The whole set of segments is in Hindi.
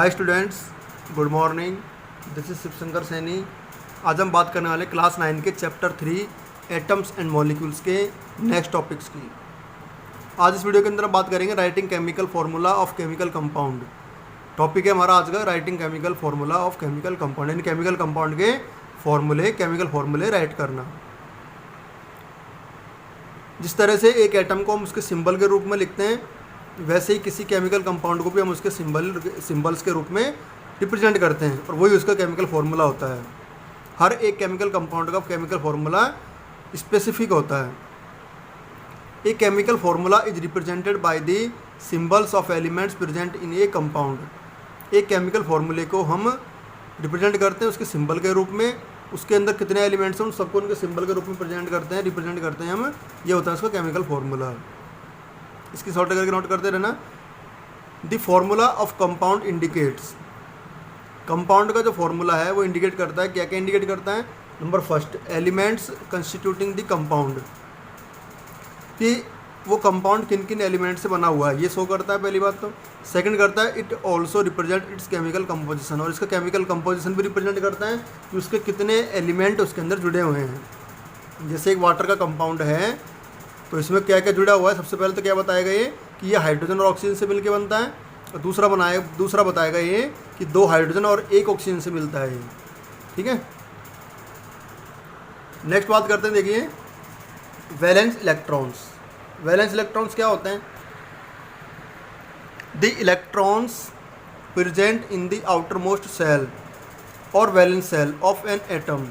Hi students, good morning. This is Shivshankar Saini. आज हम बात करने वाले क्लास 9 के चैप्टर 3 एटम्स एंड मॉलिक्यूल्स के नेक्स्ट टॉपिक्स की। आज इस वीडियो के अंदर हम बात करेंगे writing chemical formula of chemical compound. Topic है हमारा आज का writing chemical formula of chemical compound, यानी केमिकल कंपाउंड के केमिकल फार्मूले राइट करना। जिस तरह से एक एटम को हम उसके सिंबल के रूप में लिखते हैं, वैसे ही किसी केमिकल कंपाउंड को भी हम उसके सिंबल्स के रूप में रिप्रेजेंट करते हैं, और वही उसका केमिकल फार्मूला होता है। हर एक केमिकल कंपाउंड का केमिकल फार्मूला स्पेसिफिक होता है। A chemical formula is represented by the symbols of elements present in A compound. एक केमिकल फार्मूले को हम रिप्रेजेंट करते हैं उसके सिंबल के रूप में। उसके अंदर कितने एलिमेंट्स हैं उन सबको उनके सिंबल के रूप में रिप्रेजेंट करते हैं हम। ये होता है उसका केमिकल फार्मूला। इसकी शॉर्ट करके नोट करते रहना। The formula of compound indicates. Compound का जो फॉर्मूला है वो इंडिकेट करता है, क्या क्या इंडिकेट करता है। Number first, elements constituting the compound, कि वो कंपाउंड किन किन एलिमेंट से बना हुआ है ये शो करता है, पहली बात तो। सेकंड करता है it also represent it's chemical composition, और इसका केमिकल कंपोजिशन भी रिप्रेजेंट करता है कि उसके कितने एलिमेंट उसके अंदर जुड़े हुए हैं। जैसे एक वाटर का कंपाउंड है तो इसमें क्या क्या जुड़ा हुआ है। सबसे पहले तो क्या बताएगा ये कि ये हाइड्रोजन और ऑक्सीजन से मिलकर बनता है, और दूसरा बताएगा ये कि 2 हाइड्रोजन और 1 ऑक्सीजन से मिलता है ये। ठीक है, नेक्स्ट बात करते हैं। देखिए वैलेंस इलेक्ट्रॉन्स। वैलेंस इलेक्ट्रॉन्स क्या होते हैं। The electrons present in the outermost shell और valence shell of an atom.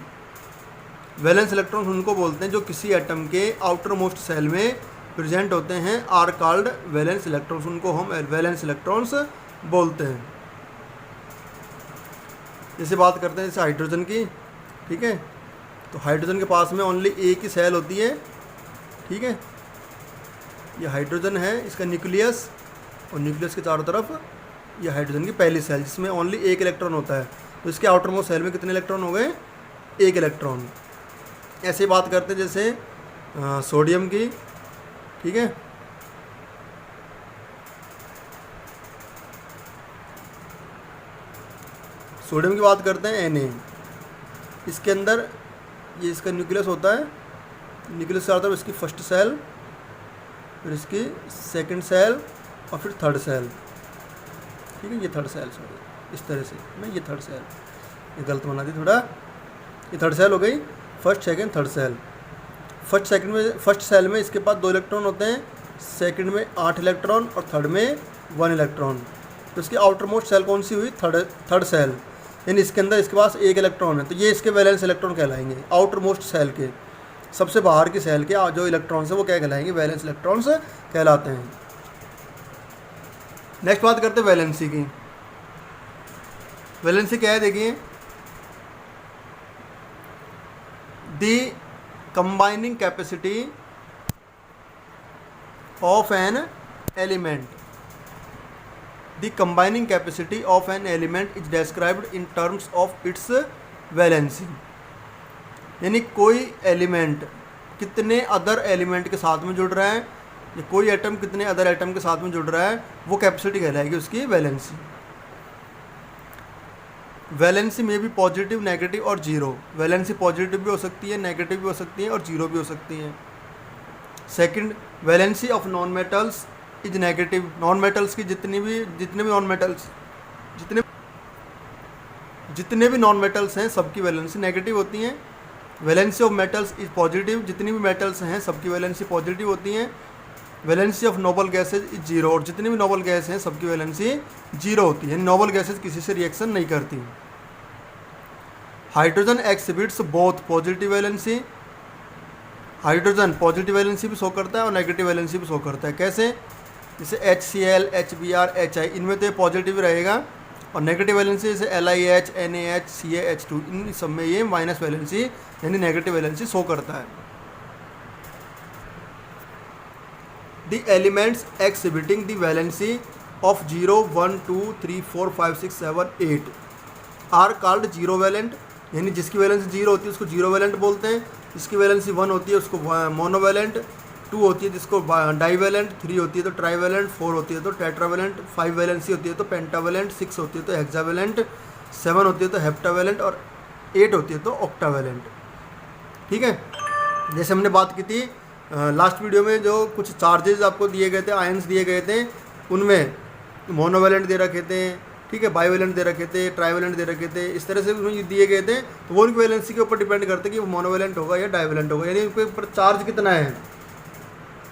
Valence electrons उनको बोलते हैं जो किसी एटम के आउटर मोस्ट सेल में प्रेजेंट होते हैं, आर कॉल्ड वैलेंस इलेक्ट्रॉन्स। उनको हम वैलेंस इलेक्ट्रॉन्स बोलते हैं। जैसे बात करते हैं जैसे हाइड्रोजन की, ठीक है, तो हाइड्रोजन के पास में ओनली एक ही सेल होती है। ठीक है, ये हाइड्रोजन है, इसका न्यूक्लियस, और न्यूक्लियस के चारों तरफ ये हाइड्रोजन की पहली सेल जिसमें ओनली एक इलेक्ट्रॉन होता है। तो इसके आउटर मोस्ट सेल में कितने इलेक्ट्रॉन हो गए, 1 इलेक्ट्रॉन। ऐसे बात करते हैं जैसे सोडियम की, ठीक है, सोडियम की बात करते हैं Na। इसके अंदर ये इसका न्यूक्लियस होता है, न्यूक्लियस से आता है इसकी फर्स्ट सेल, फिर इसकी सेकंड सेल, और फिर थर्ड सेल। ठीक है, ये थर्ड सेल, सॉरी इस तरह से मैं ये थर्ड सेल, ये गलत बना दी थोड़ा, ये थर्ड सेल हो गई। First second third sale. First sale में इसके पास 2 इलेक्ट्रॉन होते हैं, सेकंड में 8 इलेक्ट्रॉन, और थर्ड में 1 इलेक्ट्रॉन। तो इसकी आउटर मोस्ट सेल कौन सी हुई, थर्ड सेल, यानी इसके अंदर इसके पास 1 इलेक्ट्रॉन है, तो ये इसके वैलेंस इलेक्ट्रॉन कहलाएंगे। आउटर मोस्ट सेल के सबसे बाहर की सेल के जो इलेक्ट्रॉन्स है वो क्या कहलाएंगे, वैलेंस इलेक्ट्रॉन्स कहलाते हैं। नेक्स्ट बात करते हैं वैलेंसी की। वैलेंसी क्या है, देखिए दी combining capacity of an element. The combining capacity of an element is described in terms of its valency. यानी कोई एलिमेंट कितने अदर एलिमेंट के साथ में जुड़ रहा है, या कोई एटम कितने अदर एटम के साथ में जुड़ रहा है, वो कैपेसिटी कहलाएगी उसकी वैलेंसी। वैलेंसी में भी पॉजिटिव, नेगेटिव और जीरो। वैलेंसी पॉजिटिव भी हो सकती है, नेगेटिव भी हो सकती है, और जीरो भी हो सकती है। Second, valency of non metals is negative. Non metals की जितने भी नॉन मेटल्स हैं सबकी वैलेंसी नेगेटिव होती हैं। Valency of metals is positive. जितनी भी मेटल्स हैं सबकी वैलेंसी पॉजिटिव होती हैं। Valency of noble gases is zero, और जितनी भी नोबल गैस हैं सबकी वैलेंसी जीरो होती है, नोबल गैसेज किसी से रिएक्शन नहीं करती। Hydrogen exhibits both positive valency. Hydrogen positive valency भी शो करता है और नेगेटिव वैलेंसी भी शो करता है। कैसे, जैसे HCl, HBr, HI, इनमें तो ये पॉजिटिव रहेगा, और नेगेटिव वैलेंसी जैसे LiH, NaH, CaH2, इन सब में ये माइनस वैलेंसी यानी नेगेटिव वैलेंसी शो करता है। The elements exhibiting the valency of 0, 1, 2, 3, 4, 5, 6, 7, 8 are called zero valent, यानी जिसकी वैलेंसी 0 होती है उसको जीरो वैलेंट बोलते हैं। जिसकी वैलेंसी 1 होती है उसको मोनोवैलेंट, 2 होती है जिसको डाईवेलेंट, 3 होती है तो ट्राईवेलेंट, 4 होती है तो टेट्रावेलेंट, 5 वैलेंसी होती है तो पेंटावेलेंट, 6 होती है तो हेक्सावेलेंट, 7 होती है तो हेप्टावेलेंट और 8 होती है तो ऑक्टावेलेंट। ठीक है, जैसे हमने बात की थी लास्ट वीडियो में, जो कुछ चार्जेस आपको दिए गए थे, आयंस दिए गए थे, उनमें मोनोवेलेंट दे रखे थे, ठीक है, बाईवेलेंट दे रखे थे, ट्राईवेलेंट दे रखे थे, इस तरह से उसमें दिए गए थे। तो वो उनकी वैलेंसी के ऊपर डिपेंड करते कि वो मोनोवेलेंट होगा या डाईवेलेंट होगा, यानी उनके ऊपर चार्ज कितना है,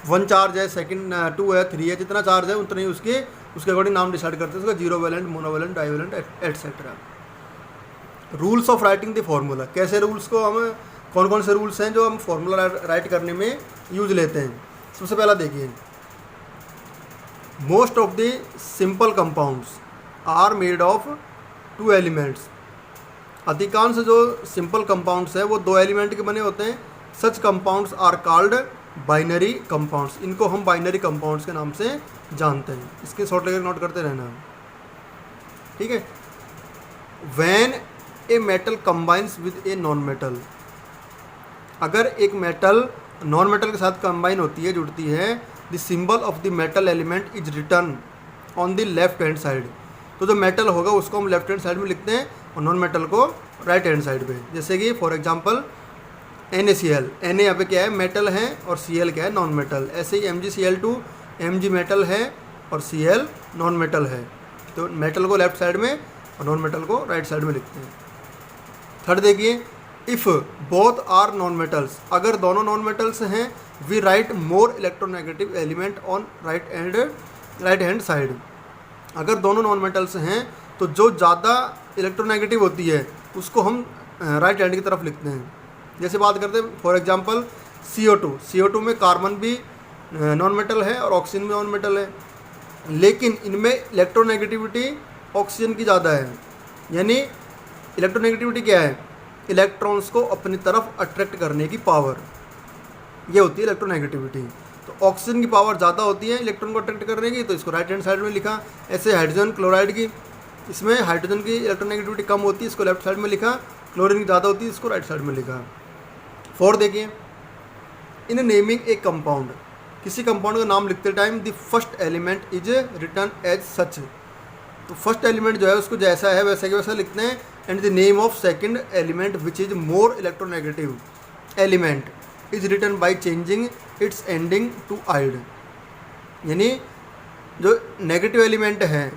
1 चार्ज है, सेकंड 2 है, 3 है, जितना चार्ज है उतना ही उसके अकॉर्डिंग नाम डिसाइड करते हैं, उसका zero valent, monovalent, divalent etcetera. Rules of writing the formula, कैसे रूल्स को हम, कौन कौन से रूल्स हैं जो हम फॉर्मूला राइट करने में यूज लेते हैं। सबसे पहला देखिए, most of the simple compounds are made of 2 elements. अधिकांश जो सिंपल कंपाउंड्स हैं वो 2 एलिमेंट के बने होते हैं। Such compounds are called binary compounds, इनको हम बाइनरी कंपाउंड्स के नाम से जानते हैं। इसके शॉर्ट लेकर नोट करते रहना, ठीक है। When a metal combines with a non metal, अगर एक मेटल नॉन मेटल के साथ कंबाइन होती है, जुड़ती है, the symbol of the metal element is return on the left hand side. तो जो मेटल होगा उसको हम लेफ्ट हैंड साइड में लिखते हैं और नॉन मेटल को राइट हैंड साइड पे। जैसे कि फॉर एग्जांपल NaCl, Na यहाँ पे क्या है, मेटल है, और Cl क्या है, नॉन मेटल। ऐसे ही MgCl2, Mg मेटल है और Cl नॉन मेटल है। तो मेटल को लेफ्ट साइड में और नॉन मेटल को राइट साइड में लिखते हैं। थर्ड देखिए, if both are non metals, अगर दोनों नॉन मेटल्स हैं, we write more electronegative element on right hand side. अगर दोनों नॉन मेटल्स हैं तो जो ज़्यादा इलेक्ट्रोनेगेटिव होती है उसको हम राइट हैंड की तरफ लिखते हैं। जैसे बात करते हैं फॉर एग्जांपल CO2 में कार्बन भी नॉन मेटल है और ऑक्सीजन भी नॉन मेटल है, लेकिन इनमें इलेक्ट्रोनेगेटिविटी ऑक्सीजन की ज़्यादा है। यानी इलेक्ट्रोनेगेटिविटी क्या है, इलेक्ट्रॉन्स को अपनी तरफ अट्रैक्ट करने की पावर, ये होती है इलेक्ट्रोनेगेटिविटी। तो ऑक्सीजन की पावर ज़्यादा होती है इलेक्ट्रॉन को अट्रैक्ट करने की, तो इसको राइट हैंड साइड में लिखा। ऐसे हाइड्रोजन क्लोराइड की, इसमें हाइड्रोजन की इलेक्ट्रोनेगेटिविटी कम होती है, इसको लेफ्ट साइड में लिखा। क्लोरीन की ज़्यादा होती है, इसको राइट साइड में लिखा। 4 देखिए, इन नेमिंग ए कंपाउंड, किसी कंपाउंड का नाम लिखते time the first element is written as such. तो फर्स्ट एलिमेंट जो है उसको जैसा है वैसा के वैसा लिखते हैं। And the name of second element which is more electronegative element is written by changing its ending to ide. यानी जो नेगेटिव एलिमेंट है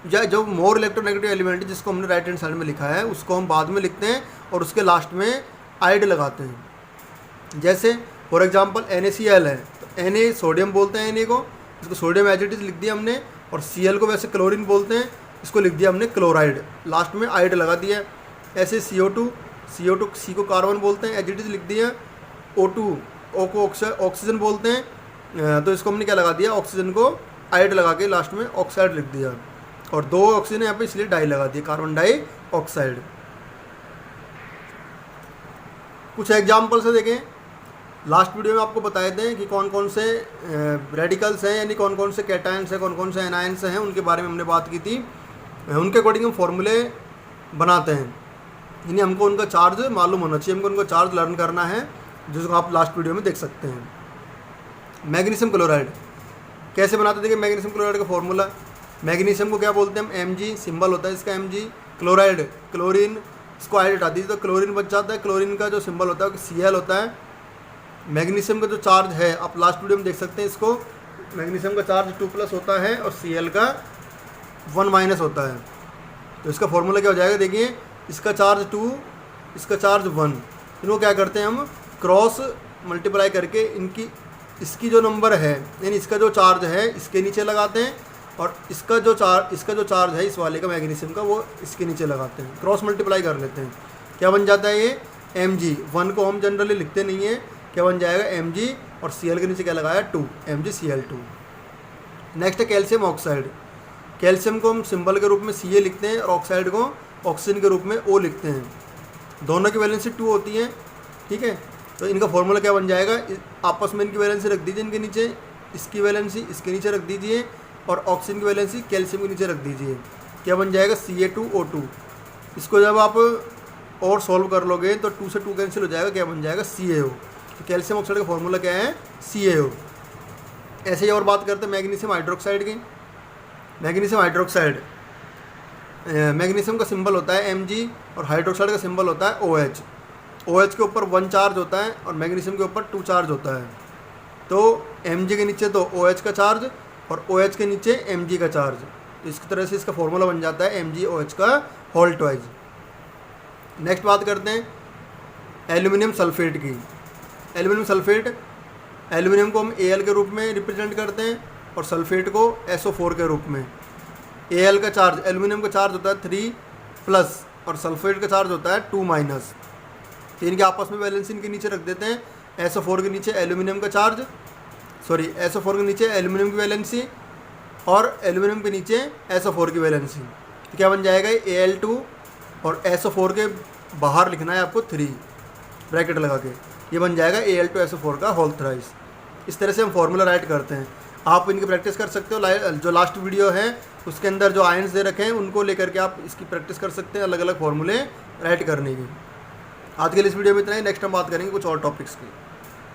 या जो मोर इलेक्ट्रोनेगेटिव एलिमेंट है जिसको हमने राइट हैंड साइड में लिखा है, उसको हम बाद में लिखते हैं और उसके लास्ट में आइड लगाते हैं। जैसे फॉर एग्जांपल NaCl है, तो Na सोडियम बोलते हैं Na को, इसको सोडियम एज इट इज लिख दिया हमने, और Cl को वैसे क्लोरीन बोलते हैं, इसको लिख दिया हमने क्लोराइड, लास्ट में आइड लगा दिया। ऐसे CO2 C को कार्बन बोलते हैं, एज इट इज लिख दिया। O2 O को ऑक्सीजन बोलते हैं, तो इसको हमने क्या लगा दिया, ऑक्सीजन को आइड लगा के लास्ट में ऑक्साइड लिख दिया। और 2 ऑक्सीजन यहाँ पे इसलिए डाई लगा दिया, कार्बन डाई ऑक्साइड। कुछ एग्जाम्पल से देखें, लास्ट वीडियो में आपको बताए थे कि कौन कौन से रेडिकल्स हैं, यानी कौन कौन से कैटायंस हैं, कौन कौन से एनायंस हैं, उनके बारे में हमने बात की थी। उनके अकॉर्डिंग हम फॉर्मूले बनाते हैं, यानी हमको उनका चार्ज मालूम होना चाहिए, हमको उनका चार्ज लर्न करना है, जिसको आप लास्ट वीडियो में देख सकते हैं। मैग्नीशियम क्लोराइड कैसे बनाते थे कि मैग्नीशियम क्लोराइड का फॉर्मूला, मैग्नीशियम को क्या बोलते हैं हम, Mg सिंबल होता है इसका Mg। क्लोराइड क्लोरीन, इसको आइड हटा दीजिए तो क्लोरीन बच जाता है, क्लोरीन का जो सिंबल होता है Cl होता है। मैग्नीशियम का जो चार्ज है आप लास्ट वीडियो में देख सकते हैं, इसको मैग्नीशियम का चार्ज 2+ होता है और Cl का 1- होता है। तो इसका फॉर्मूला क्या हो जाएगा, देखिए, इसका चार्ज 2, इसका चार्ज 1, इनको क्या करते हैं हम क्रॉस मल्टीप्लाई करके इसकी जो नंबर है, यानी इसका जो चार्ज है इसके नीचे लगाते हैं, और इसका जो चार्ज है इस वाले का मैग्नीशियम का, वो इसके नीचे लगाते हैं, क्रॉस मल्टीप्लाई कर लेते हैं। क्या बन जाता है ये Mg। 1 को हम जनरली लिखते नहीं है, क्या बन जाएगा Mg, और Cl के नीचे क्या लगाया 2, MgCl2। नेक्स्ट है कैल्शियम ऑक्साइड। कैल्शियम को हम सिंबल के रूप में Ca लिखते हैं और ऑक्साइड को ऑक्सीजन के रूप में O लिखते हैं। दोनों की वैलेंसी 2 होती है, ठीक है। तो इनका फॉर्मूला क्या बन जाएगा, आपस में इनकी वैलेंसी रख दीजिए, इनके नीचे इसकी वैलेंसी इसके नीचे रख दीजिए, और ऑक्सीजन की वैलेंसी कैल्शियम के नीचे रख दीजिए। क्या बन जाएगा Ca2O2। इसको जब आप और सॉल्व कर लोगे तो 2 से 2 कैंसिल हो जाएगा, क्या बन जाएगा CaO। तो कैल्शियम ऑक्साइड का फॉर्मूला क्या है CaO। ऐसे ही और बात करते हैं मैग्नीशियम हाइड्रोक्साइड की। मैग्नीशियम हाइड्रोक्साइड, मैग्नीशियम का सिंबल होता है Mg और हाइड्रोक्साइड का सिंबल होता है OH। OH के ऊपर 1 चार्ज होता है और मैग्नीशियम के ऊपर 2 चार्ज होता है। तो Mg के नीचे तो OH का चार्ज और OH के नीचे Mg का चार्ज। तो इस तरह से इसका फॉर्मूला बन जाता है MgOH का होल ट्वाइज। नेक्स्ट बात करते हैं एल्यूमिनियम सल्फेट की। एल्यूमिनियम सल्फेट, एल्यूमिनियम को हम Al के रूप में रिप्रेजेंट करते हैं और सल्फेट को SO4 के रूप में। Al का चार्ज, एल्यूमिनियम का चार्ज होता है 3+ और सल्फेट का चार्ज होता है 2-। तो इनके आपस में वैलेंसी इनके नीचे रख देते हैं। SO4 के नीचे एल्यूमिनियम का चार्ज, SO4 के नीचे एल्यूमिनियम की वैलेंसी और एल्यूमिनियम के नीचे SO4 की वैलेंसी। तो क्या बन जाएगा, Al2 और SO4 के बाहर लिखना है आपको 3 ब्रैकेट लगा के, ये बन जाएगा Al2SO4 का होल थ्राइस। इस तरह से हम फार्मूला राइट करते हैं। आप इनकी प्रैक्टिस कर सकते हो। जो लास्ट वीडियो है उसके अंदर जो आयंस दे रखे हैं उनको लेकर के आप इसकी प्रैक्टिस कर सकते हैं, अलग अलग फार्मूले राइट करने की। आज के लिए इस वीडियो में इतना ही। नेक्स्ट हम बात करेंगे कुछ और टॉपिक्स की।